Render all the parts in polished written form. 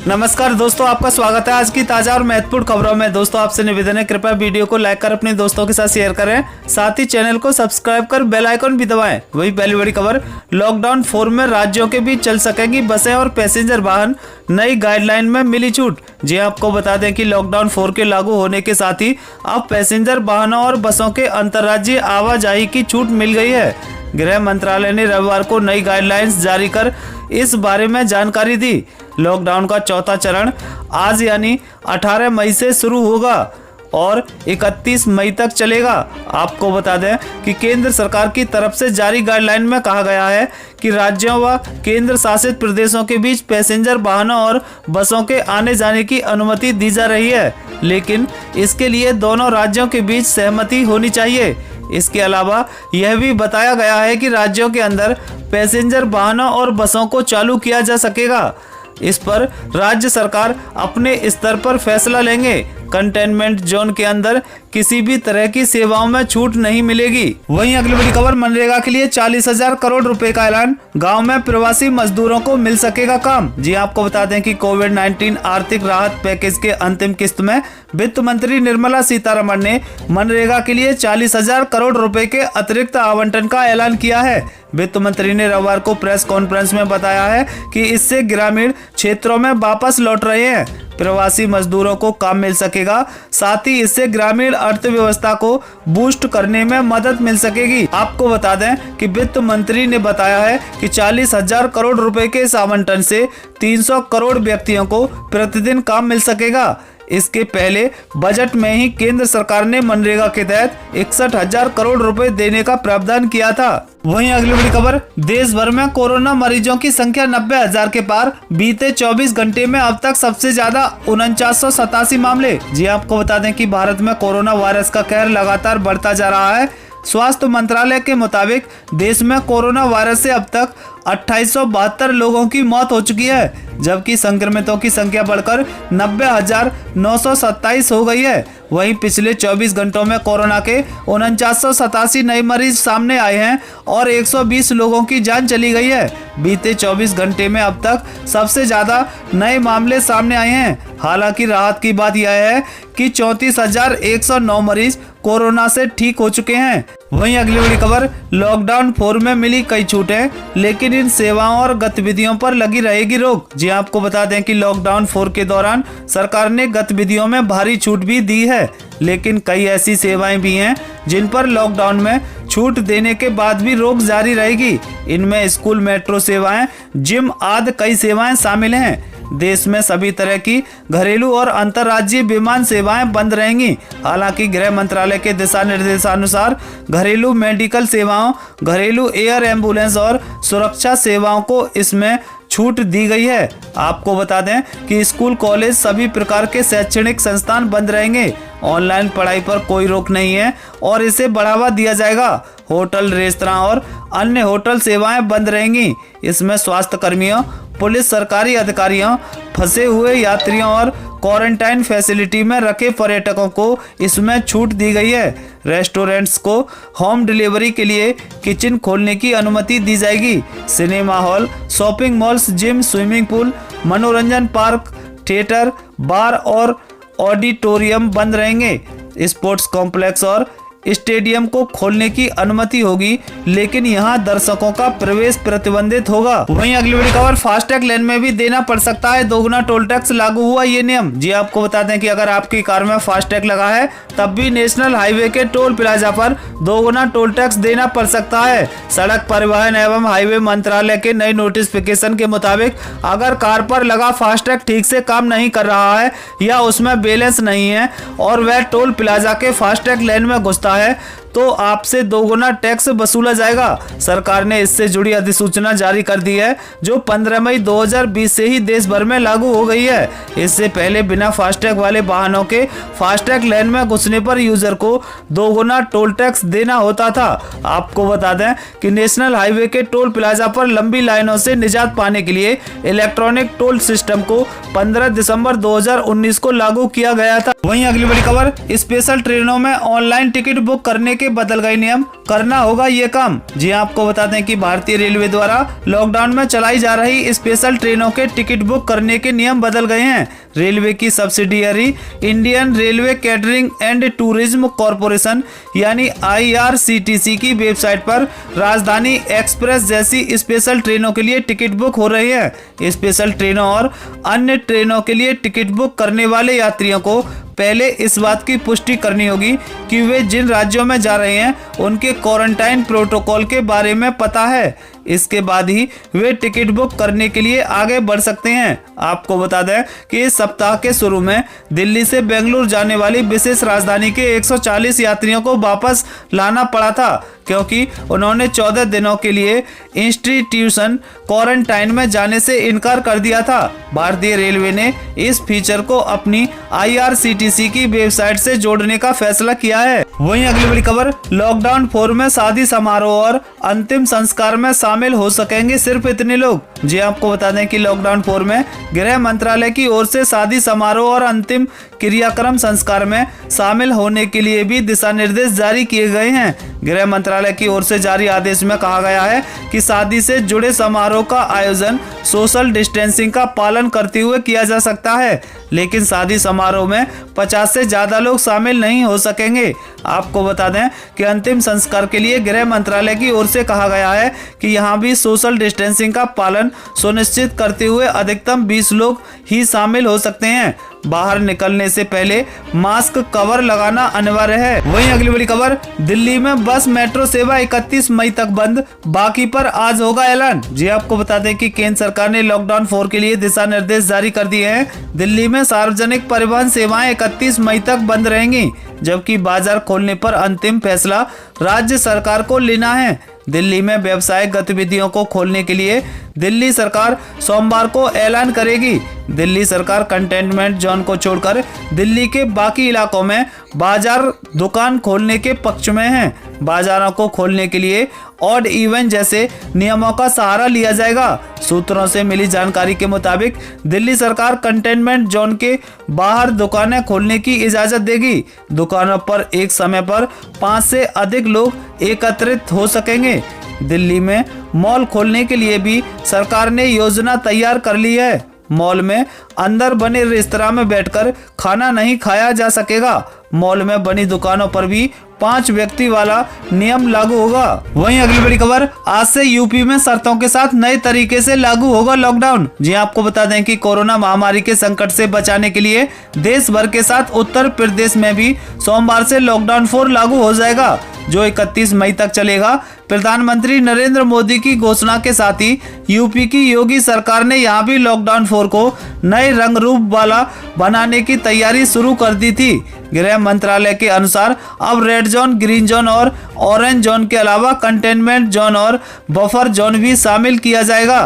नमस्कार दोस्तों, आपका स्वागत है आज की ताजा और महत्वपूर्ण खबरों में। दोस्तों आपसे निवेदन है, कृपया वीडियो को लाइक कर अपने दोस्तों के साथ शेयर करें, साथ ही चैनल को सब्सक्राइब कर बेल आइकन भी दबाएं। वही पहली बड़ी खबर, लॉकडाउन 4 में राज्यों के बीच चल सकेंगी बसें और पैसेंजर वाहन, नई गाइडलाइन में मिली छूट। जी आपको बता दें कि लॉकडाउन 4 के लागू होने के साथ ही अब पैसेंजर वाहनों और बसों के अंतर्राज्यीय आवाजाही की छूट मिल गई है। गृह मंत्रालय ने रविवार को नई गाइडलाइंस जारी कर इस बारे में जानकारी दी। लॉकडाउन का चौथा चरण आज यानी 18 मई से शुरू होगा और 31 मई तक चलेगा। आपको बता दें कि केंद्र सरकार की तरफ से जारी गाइडलाइन में कहा गया है कि राज्यों व केंद्र शासित प्रदेशों के बीच पैसेंजर वाहनों और बसों के आने जाने की अनुमति दी जा रही है, लेकिन इसके लिए दोनों राज्यों के बीच सहमति होनी चाहिए। इसके अलावा यह भी बताया गया है कि राज्यों के अंदर पैसेंजर वाहनों और बसों को चालू किया जा सकेगा। इस पर राज्य सरकार अपने स्तर पर फैसला लेंगे। कंटेनमेंट जोन के अंदर किसी भी तरह की सेवाओं में छूट नहीं मिलेगी। वहीं अगली बड़ी खबर, मनरेगा के लिए 40,000 करोड़ रुपए का ऐलान, गांव में प्रवासी मजदूरों को मिल सकेगा काम। जी आपको बता दें कि कोविड-19 आर्थिक राहत पैकेज के अंतिम किस्त में वित्त मंत्री निर्मला सीतारमण ने मनरेगा के लिए 40,000 करोड़ रुपए के अतिरिक्त आवंटन का ऐलान किया है। वित्त मंत्री ने रविवार को प्रेस कॉन्फ्रेंस में बताया है कि इससे ग्रामीण क्षेत्रों में वापस लौट रहे हैं प्रवासी मजदूरों को काम मिल सकेगा, साथ ही इससे ग्रामीण अर्थव्यवस्था को बूस्ट करने में मदद मिल सकेगी। आपको बता दें कि वित्त मंत्री ने बताया है कि 40,000 करोड़ रुपए के इस आवंटन से 300 करोड़ व्यक्तियों को प्रतिदिन काम मिल सकेगा। इसके पहले बजट में ही केंद्र सरकार ने मनरेगा के तहत 61,000 करोड़ रुपए देने का प्रावधान किया था। वहीं अगली बड़ी खबर, देश भर में कोरोना मरीजों की संख्या 90,000 के पार। बीते 24 घंटे में अब तक सबसे ज्यादा 4987 मामले। जी आपको बता दें कि भारत में कोरोना वायरस का कहर लगातार बढ़ता जा रहा है। स्वास्थ्य मंत्रालय के मुताबिक देश में कोरोना वायरस से अब तक 2872 लोगों की मौत हो चुकी है, जबकि संक्रमितों की संख्या बढ़कर 90,927 हो गई है। वहीं पिछले 24 घंटों में कोरोना के 4987 नए मरीज सामने आए हैं और 120 लोगों की जान चली गई है। बीते 24 घंटे में अब तक सबसे ज्यादा नए मामले सामने आए हैं। हालांकि राहत की बात यह है कि 34,109 मरीज कोरोना से ठीक हो चुके हैं। वहीं अगली बड़ी खबर, लॉकडाउन 4 में मिली कई छूटें, लेकिन इन सेवाओं और गतिविधियों पर लगी रहेगी रोक। जी आपको बता दें कि लॉकडाउन 4 के दौरान सरकार ने गतिविधियों में भारी छूट भी दी है, लेकिन कई ऐसी सेवाएं भी हैं जिन पर लॉकडाउन में छूट देने के बाद भी रोक जारी रहेगी। इनमें स्कूल, मेट्रो सेवाएं, जिम आदि कई सेवाएं शामिल हैं। देश में सभी तरह की घरेलू और अंतर्राज्यीय विमान सेवाएं बंद रहेंगी। हालांकि गृह मंत्रालय के दिशा निर्देशानुसार घरेलू मेडिकल सेवाओं, घरेलू एयर एम्बुलेंस और सुरक्षा सेवाओं को इसमें छूट दी गई है। आपको बता दें कि स्कूल, कॉलेज, सभी प्रकार के शैक्षणिक संस्थान बंद रहेंगे। ऑनलाइन पढ़ाई पर कोई रोक नहीं है और इसे बढ़ावा दिया जाएगा। होटल, रेस्तरां और अन्य होटल सेवाएं बंद रहेंगी। इसमें स्वास्थ्य कर्मियों, पुलिस, सरकारी अधिकारियों, फंसे हुए यात्रियों और क्वारंटाइन फैसिलिटी में रखे पर्यटकों को इसमें छूट दी गई है। रेस्टोरेंट्स को होम डिलीवरी के लिए किचन खोलने की अनुमति दी जाएगी। Cinema hall, shopping malls, gym, swimming pool, मनोरंजन पार्क, थिएटर, बार और ऑडिटोरियम बंद रहेंगे। स्पोर्ट्स कॉम्प्लेक्स और स्टेडियम को खोलने की अनुमति होगी, लेकिन यहां दर्शकों का प्रवेश प्रतिबंधित होगा। वहीं अगली बड़ी खबर, फास्टैग लेन में भी देना पड़ सकता है दोगुना टोल टैक्स, लागू हुआ ये नियम। जी आपको बता दें कि अगर आपकी कार में फास्टैग लगा है तब भी नेशनल हाईवे के टोल प्लाजा पर दोगुना टोल टैक्स देना पड़ सकता है। सड़क परिवहन एवं हाईवे मंत्रालय के नए नोटिफिकेशन के मुताबिक अगर कार पर लगा फास्टैग ठीक से काम नहीं कर रहा है या उसमें बैलेंस नहीं है और वह टोल प्लाजा के फास्टैग लेन में घुसता है तो आपसे दोगुना टैक्स वसूला जाएगा। सरकार ने इससे जुड़ी अधिसूचना जारी कर दी है, जो 15 मई 2020 से ही देश भर में लागू हो गई है। इससे पहले बिना फास्टैग वाले वाहनों के फास्टैग लेन में घुसने पर यूजर को दोगुना टोल टैक्स देना होता था। आपको बता दें कि नेशनल हाईवे के टोल प्लाजा पर लंबी लाइनों से निजात पाने के लिए इलेक्ट्रॉनिक टोल सिस्टम को 15 दिसंबर 2019 को लागू किया गया था। वहीं अगली बड़ी खबर, स्पेशल ट्रेनों में ऑनलाइन टिकट बुक करने के बदल गए नियम, करना होगा ये काम। जी आपको बता दें कि भारतीय रेलवे द्वारा लॉकडाउन में चलाई जा रही स्पेशल ट्रेनों के टिकट बुक करने के नियम बदल गए हैं। रेलवे की subsidiary Indian railway catering and tourism corporation यानी IRCTC की वेबसाइट पर राजधानी एक्सप्रेस जैसी स्पेशल ट्रेनों के लिए टिकट बुक हो रही है। स्पेशल ट्रेनों और अन्य ट्रेनों के लिए टिकट बुक करने वाले यात्रियों को पहले इस बात की पुष्टि करनी होगी कि वे जिन राज्यों में जा रहे हैं उनके क्वारंटाइन प्रोटोकॉल के बारे में पता है। इसके बाद ही वे टिकट बुक करने के लिए आगे बढ़ सकते हैं। आपको बता दें कि इस सप्ताह के शुरू में दिल्ली से बेंगलुरु जाने वाली विशेष राजधानी के 140 यात्रियों को वापस लाना पड़ा था, क्योंकि उन्होंने 14 दिनों के लिए इंस्टीट्यूशन क्वारंटाइन में जाने से इनकार कर दिया था। भारतीय रेलवे ने इस फीचर को अपनी IRCTC की वेबसाइट से जोड़ने का फैसला किया है। वहीं अगली बड़ी खबर, लॉकडाउन 4 में शादी समारोह और अंतिम संस्कार में शामिल हो सकेंगे सिर्फ इतने लोग। जी आपको बता दें कि लॉकडाउन 4 में गृह मंत्रालय की ओर से शादी समारोह और अंतिम क्रियाक्रम संस्कार में शामिल होने के लिए भी दिशा निर्देश जारी किए गए हैं। गृह मंत्रालय की ओर से जारी आदेश में कहा गया है कि शादी से जुड़े समारोह का आयोजन सोशल डिस्टेंसिंग का पालन करते हुए किया जा सकता है, लेकिन शादी समारोह में 50 से ज्यादा लोग शामिल नहीं हो सकेंगे। आपको बता दें कि अंतिम संस्कार के लिए गृह मंत्रालय की ओर से कहा गया है कि यहाँ भी सोशल डिस्टेंसिंग का पालन सुनिश्चित करते हुए अधिकतम 20 लोग ही शामिल हो सकते हैं। बाहर निकलने से पहले मास्क कवर लगाना अनिवार्य है। वहीं अगली बड़ी खबर, दिल्ली में बस मेट्रो सेवा 31 मई तक बंद, बाकी पर आज होगा ऐलान। जी आपको बता दें कि केंद्र सरकार ने लॉकडाउन 4 के लिए दिशा निर्देश जारी कर दिए हैं। दिल्ली में सार्वजनिक परिवहन सेवाएं 31 मई तक बंद रहेंगी, जबकि बाजार खोलने पर अंतिम फैसला राज्य सरकार को लेना है। दिल्ली में व्यावसायिक गतिविधियों को खोलने के लिए दिल्ली सरकार सोमवार को ऐलान करेगी। दिल्ली सरकार कंटेनमेंट जोन को छोड़कर दिल्ली के बाकी इलाकों में बाजार दुकान खोलने के पक्ष में है। बाजारों को खोलने के लिए ऑड इवन जैसे नियमों का सहारा लिया जाएगा। सूत्रों से मिली जानकारी के मुताबिक दिल्ली सरकार कंटेनमेंट जोन के बाहर दुकानें खोलने की इजाजत देगी। दुकानों पर एक समय पर 5 से अधिक लोग एकत्रित हो सकेंगे। दिल्ली में मॉल खोलने के लिए भी सरकार ने योजना तैयार कर ली है। मॉल में अंदर बने रेस्तरां में बैठकर खाना नहीं खाया जा सकेगा। मॉल में बनी दुकानों पर भी 5 व्यक्ति वाला नियम लागू होगा। वहीं अगली बड़ी खबर, आज से यूपी में शर्तों के साथ नए तरीके से लागू होगा लॉकडाउन। जी आपको बता दें कि कोरोना महामारी के संकट से बचाने के लिए देश भर के साथ उत्तर प्रदेश में भी सोमवार से लॉकडाउन 4 लागू हो जाएगा, जो 31 मई तक चलेगा। प्रधानमंत्री नरेंद्र मोदी की घोषणा के साथ ही यूपी की योगी सरकार ने यहाँ भी लॉकडाउन 4 को नए रंग रूप वाला बनाने की तैयारी शुरू कर दी थी। गृह मंत्रालय के अनुसार अब रेड जोन, ग्रीन जोन और ऑरेंज जोन के अलावा कंटेनमेंट जोन और बफर जोन भी शामिल किया जाएगा।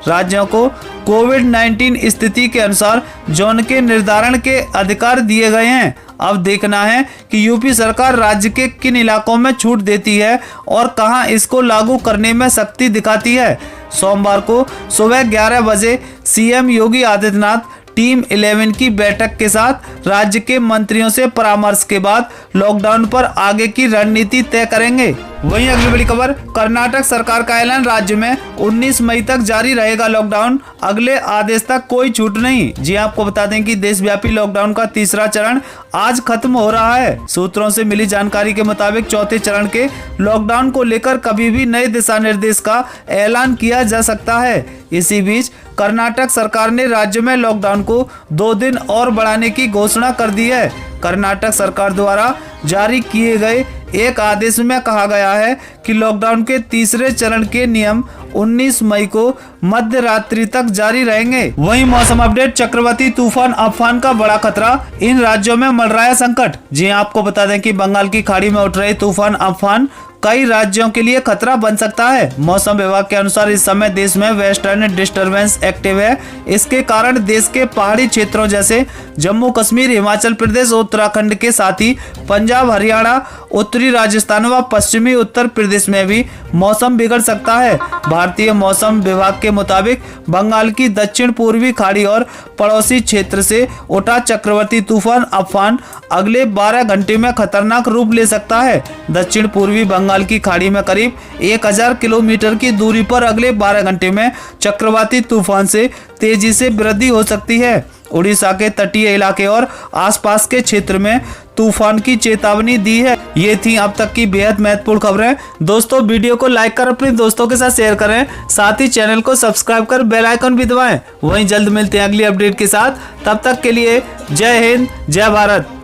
राज्यों को कोविड-19 स्थिति के अनुसार जोन के निर्धारण के अधिकार दिए गए हैं। अब देखना है कि यूपी सरकार राज्य के किन इलाकों में छूट देती है और कहां इसको लागू करने में सख्ती दिखाती है। सोमवार को सुबह 11 बजे सीएम योगी आदित्यनाथ टीम 11 की बैठक के साथ राज्य के मंत्रियों से परामर्श के बाद लॉकडाउन पर आगे की रणनीति तय करेंगे। वहीं अगली बड़ी खबर, कर्नाटक सरकार का ऐलान, राज्य में 19 मई तक जारी रहेगा लॉकडाउन, अगले आदेश तक कोई छूट नहीं। जी आपको बता दें कि देशव्यापी लॉकडाउन का तीसरा चरण आज खत्म हो रहा है। सूत्रों से मिली जानकारी के मुताबिक चौथे चरण के लॉकडाउन को लेकर कभी भी नए दिशा निर्देश का ऐलान किया जा सकता है। इसी बीच कर्नाटक सरकार ने राज्य में लॉकडाउन को 2 दिन और बढ़ाने की घोषणा कर दी है। कर्नाटक सरकार द्वारा जारी किए गए एक आदेश में कहा गया है कि लॉकडाउन के तीसरे चरण के नियम 19 मई को मध्य रात्रि तक जारी रहेंगे। वहीं मौसम अपडेट, चक्रवाती तूफान अम्फान का बड़ा खतरा, इन राज्यों में मंडराया संकट। जी आपको बता दें कि बंगाल की खाड़ी में उठ रहे तूफान अम्फान कई राज्यों के लिए खतरा बन सकता है। मौसम विभाग के अनुसार इस समय देश में वेस्टर्न डिस्टर्बेंस एक्टिव है। इसके कारण देश के पहाड़ी क्षेत्रों जैसे जम्मू कश्मीर, हिमाचल प्रदेश, उत्तराखंड के साथ ही पंजाब, हरियाणा, उत्तरी राजस्थान व पश्चिमी उत्तर प्रदेश में भी मौसम बिगड़ सकता है। भारतीय मौसम विभाग के मुताबिक बंगाल की दक्षिण पूर्वी खाड़ी और पड़ोसी क्षेत्र से उठा चक्रवाती तूफान अम्फान अगले 12 घंटे में खतरनाक रूप ले सकता है। दक्षिण पूर्वी बंगाल की खाड़ी में करीब 1000 किलोमीटर की दूरी पर अगले 12 घंटे में चक्रवाती तूफान से तेजी से वृद्धि हो सकती है। उड़ीसा के तटीय इलाके और आसपास के क्षेत्र में तूफान की चेतावनी दी है। ये थी अब तक की बेहद महत्वपूर्ण खबरें। दोस्तों, वीडियो को लाइक कर अपने दोस्तों के साथ शेयर करें, साथ ही चैनल को सब्सक्राइब कर बेल आइकन भी दबाएं। वहीं जल्द मिलते हैं अगली अपडेट के साथ। तब तक के लिए जय हिंद, जय भारत।